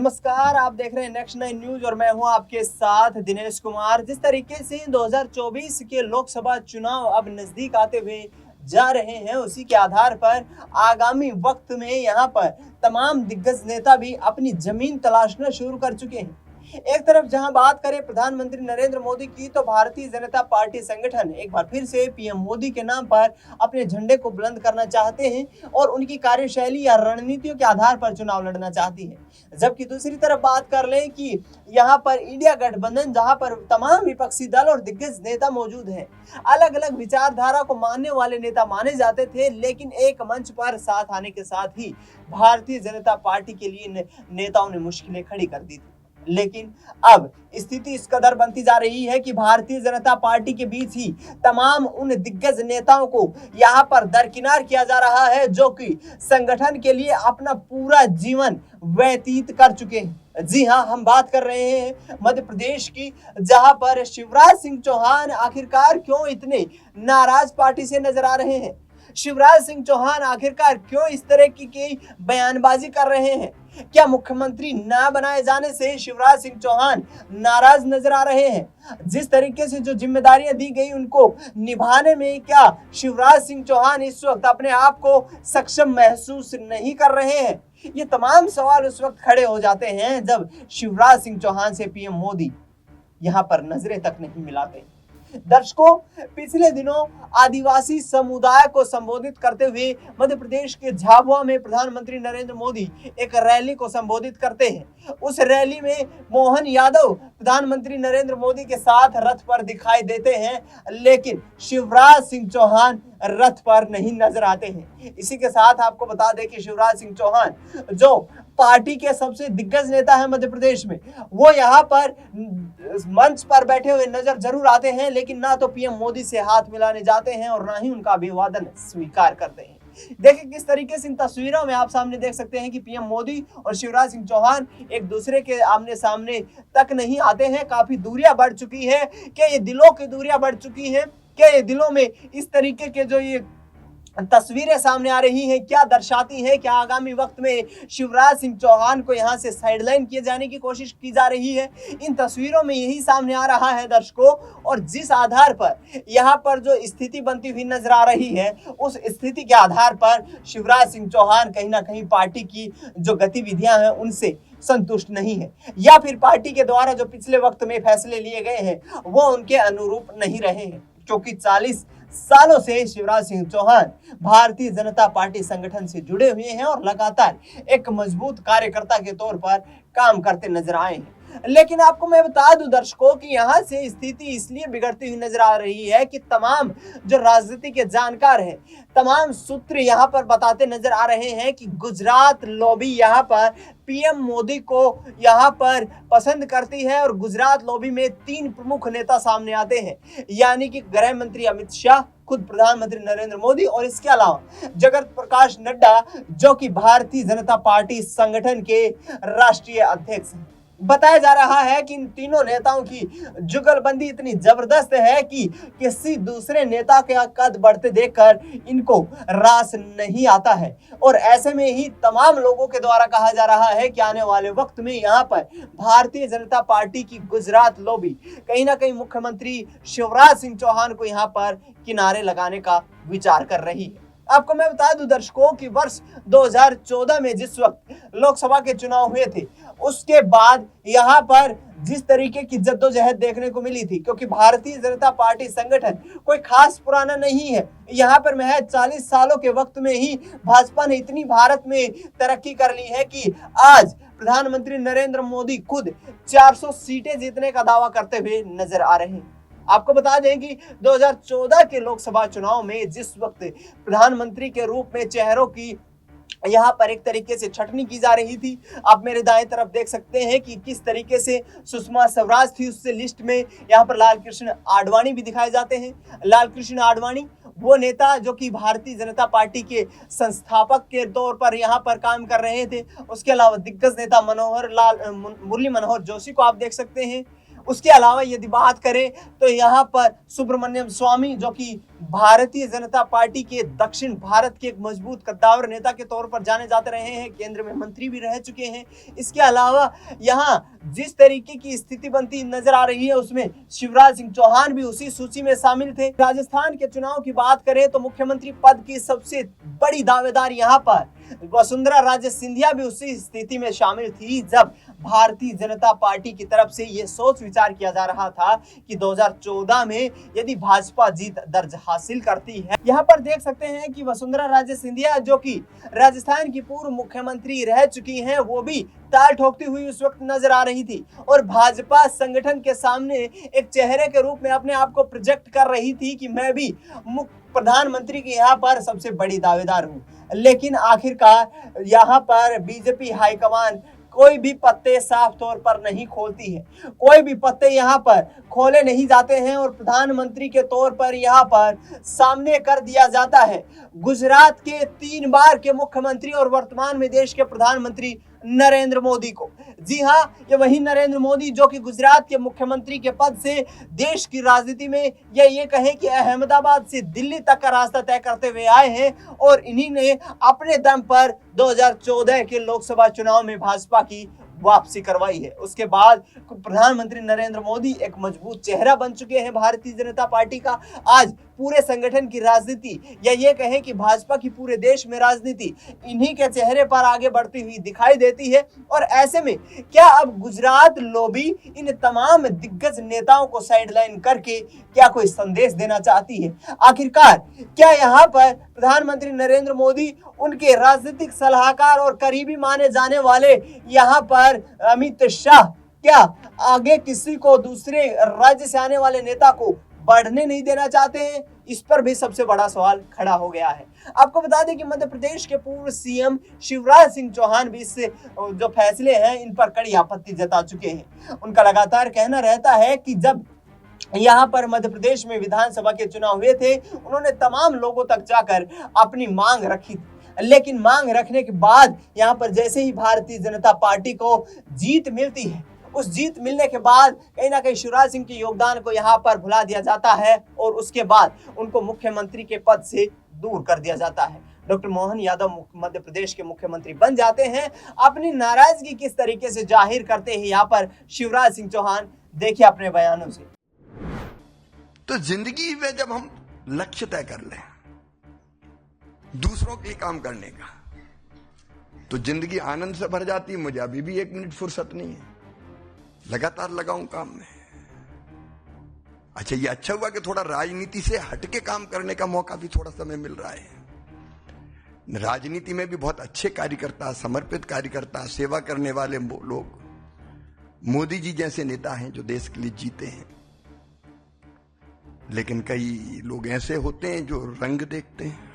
नमस्कार, आप देख रहे हैं नेक्स्ट 9 न्यूज और मैं हूं आपके साथ दिनेश कुमार। जिस तरीके से 2024 के लोकसभा चुनाव अब नजदीक आते हुए जा रहे हैं, उसी के आधार पर आगामी वक्त में यहां पर तमाम दिग्गज नेता भी अपनी जमीन तलाशना शुरू कर चुके हैं। एक तरफ जहां बात करें प्रधानमंत्री नरेंद्र मोदी की, तो भारतीय जनता पार्टी संगठन एक बार फिर से पीएम मोदी के नाम पर अपने झंडे को बुलंद करना चाहते हैं और उनकी कार्यशैली या रणनीतियों के आधार पर चुनाव लड़ना चाहती है। जबकि दूसरी तरफ बात कर लें कि यहाँ पर इंडिया गठबंधन, जहां पर तमाम विपक्षी दल और दिग्गज नेता मौजूद हैं, अलग अलग विचारधारा को मानने वाले नेता माने जाते थे, लेकिन एक मंच पर साथ आने के साथ ही भारतीय जनता पार्टी के लिए नेताओं ने मुश्किलें खड़ी कर दी थी। लेकिन अब स्थिति इस कदर बनती जा रही है कि भारतीय जनता पार्टी के बीच ही तमाम उन दिग्गज नेताओं को यहाँ पर दरकिनार किया जा रहा है, जो कि संगठन के लिए अपना पूरा जीवन व्यतीत कर चुके हैं। जी हां, हम बात कर रहे हैं मध्य प्रदेश की, जहां पर शिवराज सिंह चौहान आखिरकार क्यों इतने नाराज पार्टी से नजर आ रहे हैं। शिवराज सिंह चौहान आखिरकार क्यों इस तरह की बयानबाजी कर रहे हैं। क्या मुख्यमंत्री ना बनाए जाने से शिवराज सिंह चौहान नाराज नजर आ रहे हैं। जिस तरीके से जो जिम्मेदारियां दी गई उनको निभाने में क्या शिवराज सिंह चौहान इस वक्त अपने आप को सक्षम महसूस नहीं कर रहे हैं। ये तमाम सवाल उस वक्त खड़े हो जाते हैं जब शिवराज सिंह चौहान से पीएम मोदी यहां पर नजरें तक नहीं मिलाते। दर्शकों, पिछले दिनों आदिवासी समुदाय को संबोधित करते हुए मध्य प्रदेश के झाबुआ में प्रधानमंत्री नरेंद्र मोदी एक रैली को संबोधित करते हैं। उस रैली में मोहन यादव प्रधानमंत्री नरेंद्र मोदी के साथ रथ पर दिखाई देते हैं, लेकिन शिवराज सिंह चौहान रथ पर नहीं नजर आते हैं। इसी के साथ आपको बता दें कि शिवराज सिंह चौहान जो पार्टी के सबसे दिग्गज नेता है मध्य प्रदेश में, वो यहाँ पर मंच पर बैठे हुए नजर जरूर आते हैं, लेकिन ना तो पीएम मोदी से हाथ मिलाने जाते हैं और ना ही उनका अभिवादन स्वीकार करते हैं। देखिए किस तरीके से इन तस्वीरों में आप सामने देख सकते हैं कि पीएम मोदी और शिवराज सिंह चौहान एक दूसरे के आमने सामने तक नहीं आते हैं। काफी दूरियां बढ़ चुकी है। क्या ये दिलों की दूरियां बढ़ चुकी है? क्या ये दिलों में इस तरीके के जो ये तस्वीरें सामने आ रही हैं, क्या दर्शाती हैं? क्या आगामी वक्त में शिवराज सिंह चौहान को यहां से साइडलाइन किए जाने की कोशिश की जा रही है? इन तस्वीरों में यही सामने आ रहा है दर्शकों। और जिस आधार पर यहां पर जो स्थिति बनती हुई नजर आ रही है, उस स्थिति के आधार पर शिवराज सिंह चौहान कहीं ना कहीं पार्टी की जो गतिविधियां हैं उनसे संतुष्ट नहीं है, या फिर पार्टी के द्वारा जो पिछले वक्त में फैसले लिए गए हैं वो उनके अनुरूप नहीं रहे हैं। क्योंकि 40 सालों से शिवराज सिंह चौहान भारतीय जनता पार्टी संगठन से जुड़े हुए हैं और लगातार एक मजबूत कार्यकर्ता के तौर पर काम करते नजर आए हैं। लेकिन आपको मैं बता दूं दर्शकों कि यहाँ से स्थिति इसलिए बिगड़ती हुई नजर आ रही है कि तमाम जो राजनीति के जानकार हैं, तमाम सूत्र यहाँ पर बताते नजर आ रहे हैं कि गुजरात लॉबी यहाँ पर पीएम मोदी को यहाँ पर पसंद करती है। और गुजरात लॉबी में 3 प्रमुख नेता सामने आते हैं, यानी कि गृह मंत्री अमित शाह, खुद प्रधानमंत्री नरेंद्र मोदी और इसके अलावा जगत प्रकाश नड्डा, जो कि भारतीय जनता पार्टी संगठन के राष्ट्रीय अध्यक्ष हैं। बताया जा रहा है कि इन तीनों नेताओं की जुगलबंदी इतनी जबरदस्त है कि किसी दूसरे नेता का कद बढ़ते देखकर इनको रास नहीं आता है। और ऐसे में ही तमाम लोगों के द्वारा कहा जा रहा है कि आने वाले वक्त में यहाँ पर भारतीय जनता पार्टी की गुजरात लॉबी कहीं ना कहीं मुख्यमंत्री शिवराज सिंह चौहान को यहाँ पर किनारे लगाने का विचार कर रही है। आपको मैं बता दूं दर्शकों कि वर्ष 2014 में जिस वक्त लोकसभा के चुनाव हुए थे, उसके बाद यहाँ पर जिस तरीके की जद्दोजहद देखने को मिली थी, क्योंकि भारतीय जनता पार्टी संगठन कोई खास पुराना नहीं है। यहाँ पर महज 40 सालों के वक्त में ही भाजपा ने इतनी भारत में तरक्की कर ली है कि आज प्रधानमंत्री नरेंद्र मोदी खुद 400 सीटें जीतने का दावा करते हुए नजर आ रहे हैं। आपको बता दें कि 2014 के लोकसभा चुनाव में जिस वक्त प्रधानमंत्री के रूप में चेहरों की यहाँ पर एक तरीके से छटनी की जा रही थी, आप मेरे दाएं तरफ देख सकते हैं कि किस तरीके से सुषमा स्वराज थी, उससे लिस्ट में यहाँ पर लाल कृष्ण आडवाणी भी दिखाए जाते हैं। लाल कृष्ण आडवाणी वो नेता जो कि भारतीय जनता पार्टी के संस्थापक के तौर पर यहाँ पर काम कर रहे थे। उसके अलावा दिग्गज नेता मुरली मनोहर जोशी को आप देख सकते हैं। उसके अलावा यदि बात करें तो यहाँ पर सुब्रमण्यम स्वामी जो कि भारतीय जनता पार्टी के दक्षिण भारत के एक मजबूत कद्दावर नेता के तौर पर जाने जाते रहे हैं, केंद्र में मंत्री भी रह चुके हैं। इसके अलावा यहाँ जिस तरीके की स्थिति बनती नजर आ रही है उसमें शिवराज सिंह चौहान भी उसी सूची में शामिल थे। राजस्थान के चुनाव की बात करें तो मुख्यमंत्री पद की सबसे बड़ी दावेदार यहाँ पर वसुंधरा राजे सिंधिया भी उसी स्थिति में शामिल थी जब भारतीय जनता पार्टी की तरफ से यह सोच विचार किया जा रहा था कि 2014 में यदि भाजपा जीत दर्ज हासिल करती है। यहाँ पर देख सकते हैं कि वसुंधरा राजे सिंधिया जो कि राजस्थान की पूर्व मुख्यमंत्री रह चुकी हैं, वो भी ताल ठोकती हुई उस वक्त नजर आ रही थी और भाजपा संगठन के सामने एक चेहरे के रूप में अपने आप को प्रोजेक्ट कर रही थी कि मैं भी प्रधानमंत्री की यहाँ पर सबसे बड़ी दावेदार हूँ। लेकिन आखिरकार यहाँ पर बीजेपी हाईकमान कोई भी पत्ते साफ तौर पर नहीं खोलती है, कोई भी पत्ते यहाँ पर खोले नहीं जाते हैं और प्रधानमंत्री के तौर पर यहाँ पर सामने कर दिया जाता है गुजरात के 3 बार के मुख्यमंत्री और वर्तमान में देश के प्रधानमंत्री नरेंद्र मोदी को। जी हाँ, ये वही नरेंद्र मोदी जो कि गुजरात के मुख्यमंत्री के पद से देश की राजनीति में या ये कहें कि अहमदाबाद से दिल्ली तक का रास्ता तय करते हुए आए हैं और इन्हीं ने अपने दम पर 2014 के लोकसभा चुनाव में भाजपा की वापसी करवाई है। उसके बाद प्रधानमंत्री नरेंद्र मोदी एक मजबूत चेहरा बन चुके हैं भारतीय जनता पार्टी का। आज पूरे संगठन की राजनीति या ये कहें कि भाजपा की पूरे देश में राजनीति इन्हीं के चेहरे पर आगे बढ़ती हुई दिखाई देती है। और ऐसे में क्या अब गुजरात लॉबी इन तमाम दिग्गज नेताओं को साइडलाइन करके क्या कोई संदेश देना चाहती है? आखिरकार क्या यहाँ पर प्रधानमंत्री नरेंद्र मोदी, उनके राजनीतिक सलाहकार और करीबी माने जाने वाले यहाँ पर अमित शाह, क्या आगे किसी को दूसरे राज्य से आने वाले नेता को बढ़ने नहीं देना चाहते हैं? इस पर भी सबसे बड़ा सवाल खड़ा हो गया है। आपको बता दें कि मध्य प्रदेश के पूर्व सीएम शिवराज सिंह चौहान भी इससे जो फैसले हैं इन पर कड़ी आपत्ति जता चुके हैं। उनका लगातार कहना रहता है कि जब यहाँ पर मध्य प्रदेश में विधानसभा के चुनाव हुए थे, उन्होंने तमाम लोगों तक जाकर अपनी मांग रखी थी, लेकिन मांग रखने के बाद यहाँ पर जैसे ही भारतीय जनता पार्टी को जीत मिलती है, उस जीत मिलने के बाद कहीं ना कहीं शिवराज सिंह के योगदान को यहाँ पर भुला दिया जाता है और उसके बाद उनको मुख्यमंत्री के पद से दूर कर दिया जाता है। डॉक्टर मोहन यादव मध्य प्रदेश के मुख्यमंत्री बन जाते हैं। अपनी नाराजगी किस तरीके से जाहिर करते हैं यहाँ पर शिवराज सिंह चौहान, देखिए अपने बयानों से। तो जिंदगी में जब हम लक्ष्य तय कर लें दूसरों के लिए काम करने का, तो जिंदगी आनंद से भर जाती है। मुझे अभी भी 1 मिनट फुर्सत नहीं है, लगातार लगाऊं काम में। अच्छा, ये अच्छा हुआ कि थोड़ा राजनीति से हटके काम करने का मौका भी थोड़ा समय मिल रहा है। राजनीति में भी बहुत अच्छे कार्यकर्ता, समर्पित कार्यकर्ता, सेवा करने वाले लोग, मोदी जी जैसे नेता हैं जो देश के लिए जीते हैं। लेकिन कई लोग ऐसे होते हैं जो रंग देखते हैं।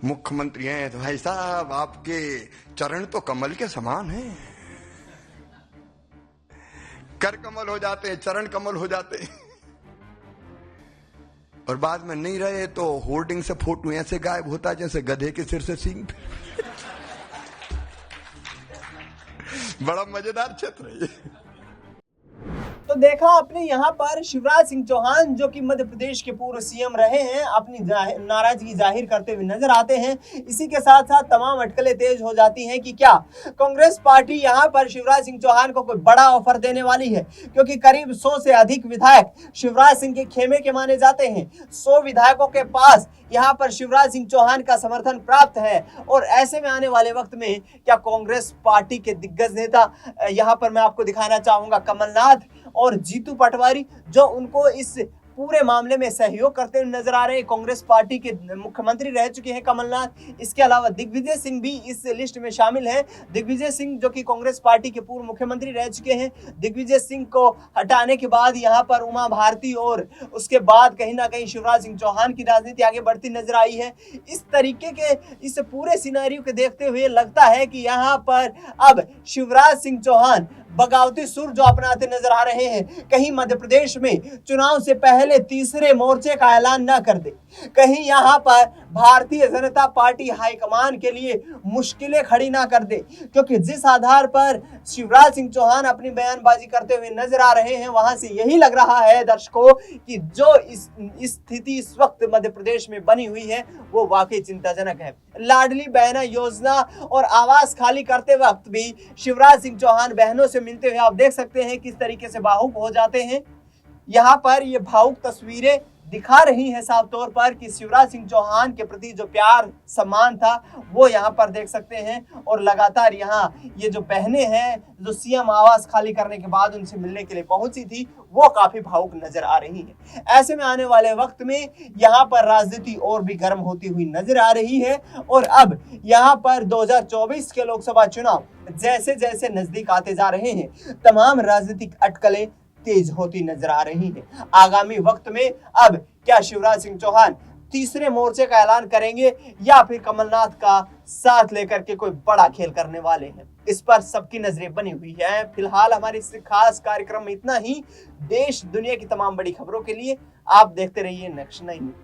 मुख्यमंत्री हैं तो भाई साहब आपके चरण तो कमल के समान हैं, कर कमल हो जाते हैं, चरण कमल हो जाते हैं, और बाद में नहीं रहे तो होर्डिंग से फोटो ऐसे गायब होता है जैसे गधे के सिर से सींग। बड़ा मजेदार क्षेत्र है ये। तो देखा आपने यहाँ पर शिवराज सिंह चौहान जो कि मध्य प्रदेश के पूर्व सीएम रहे हैं, अपनी नाराजगी जाहिर करते हुए नजर आते हैं। इसी के साथ साथ तमाम अटकलें तेज हो जाती हैं कि क्या कांग्रेस पार्टी यहाँ पर शिवराज सिंह चौहान को कोई बड़ा ऑफर देने वाली है, क्योंकि करीब 100 से अधिक विधायक शिवराज सिंह के खेमे के माने जाते हैं। 100 विधायकों के पास यहाँ पर शिवराज सिंह चौहान का समर्थन प्राप्त है और ऐसे में आने वाले वक्त में क्या कांग्रेस पार्टी के दिग्गज नेता, यहाँ पर मैं आपको दिखाना चाहूंगा कमलनाथ और जीतू पटवारी, जो उनको इस पूरे मामले में सहयोग करते हुए नजर आ रहे हैं। कांग्रेस पार्टी के मुख्यमंत्री रह चुके हैं कमलनाथ। इसके अलावा दिग्विजय सिंह भी इस लिस्ट में शामिल हैं। दिग्विजय सिंह जो कि कांग्रेस पार्टी के पूर्व मुख्यमंत्री रह चुके हैं। दिग्विजय सिंह को हटाने के बाद यहाँ पर उमा भारती और उसके बाद कहीं ना कहीं शिवराज सिंह चौहान की राजनीति आगे बढ़ती नजर आई है। इस तरीके के इस पूरे सिनेरियो को देखते हुए लगता है कि यहाँ पर अब शिवराज सिंह चौहान बगावती सुर जो अपनाते नजर आ रहे हैं, कहीं मध्य प्रदेश में चुनाव से पहले तीसरे मोर्चे का ऐलान न कर दे, कहीं यहाँ पर भारतीय जनता पार्टी हाईकमान के लिए मुश्किलें खड़ी ना कर दे, क्योंकि जिस आधार पर शिवराज सिंह चौहान अपनी बयानबाजी करते हुए नजर आ रहे हैं, वहां से यही लग रहा है दर्शकों कि जो इस स्थिति इस वक्त मध्य प्रदेश में बनी हुई है वो वाकई चिंताजनक है। लाडली बहना योजना और आवास खाली करते वक्त भी शिवराज सिंह चौहान बहनों से मिलते हुए आप देख सकते हैं किस तरीके से भावुक हो जाते हैं। यहाँ पर ये भावुक तस्वीरें दिखा रही है साफ तौर पर कि शिवराज सिंह चौहान के प्रति जो प्यार सम्मान था वो यहाँ पर देख सकते हैं। और लगातार यहाँ ये जो बहनें हैं जो सीएम आवास खाली करने के बाद उनसे मिलने के लिए पहुंची थी वो काफी भावुक नजर आ रही है। ऐसे में आने वाले वक्त में यहाँ पर राजनीति और भी गर्म होती हुई नजर आ रही है। और अब यहाँ पर 2024 के लोकसभा चुनाव जैसे जैसे नजदीक आते जा रहे हैं, तमाम राजनीतिक अटकलें तेज होती नजर आ रही है। आगामी वक्त में अब क्या शिवराज सिंह चौहान तीसरे मोर्चे का ऐलान करेंगे या फिर कमलनाथ का साथ लेकर के कोई बड़ा खेल करने वाले हैं, इस पर सबकी नजरें बनी हुई है। फिलहाल हमारे इस खास कार्यक्रम में इतना ही। देश दुनिया की तमाम बड़ी खबरों के लिए आप देखते रहिए नेक्स्ट 9।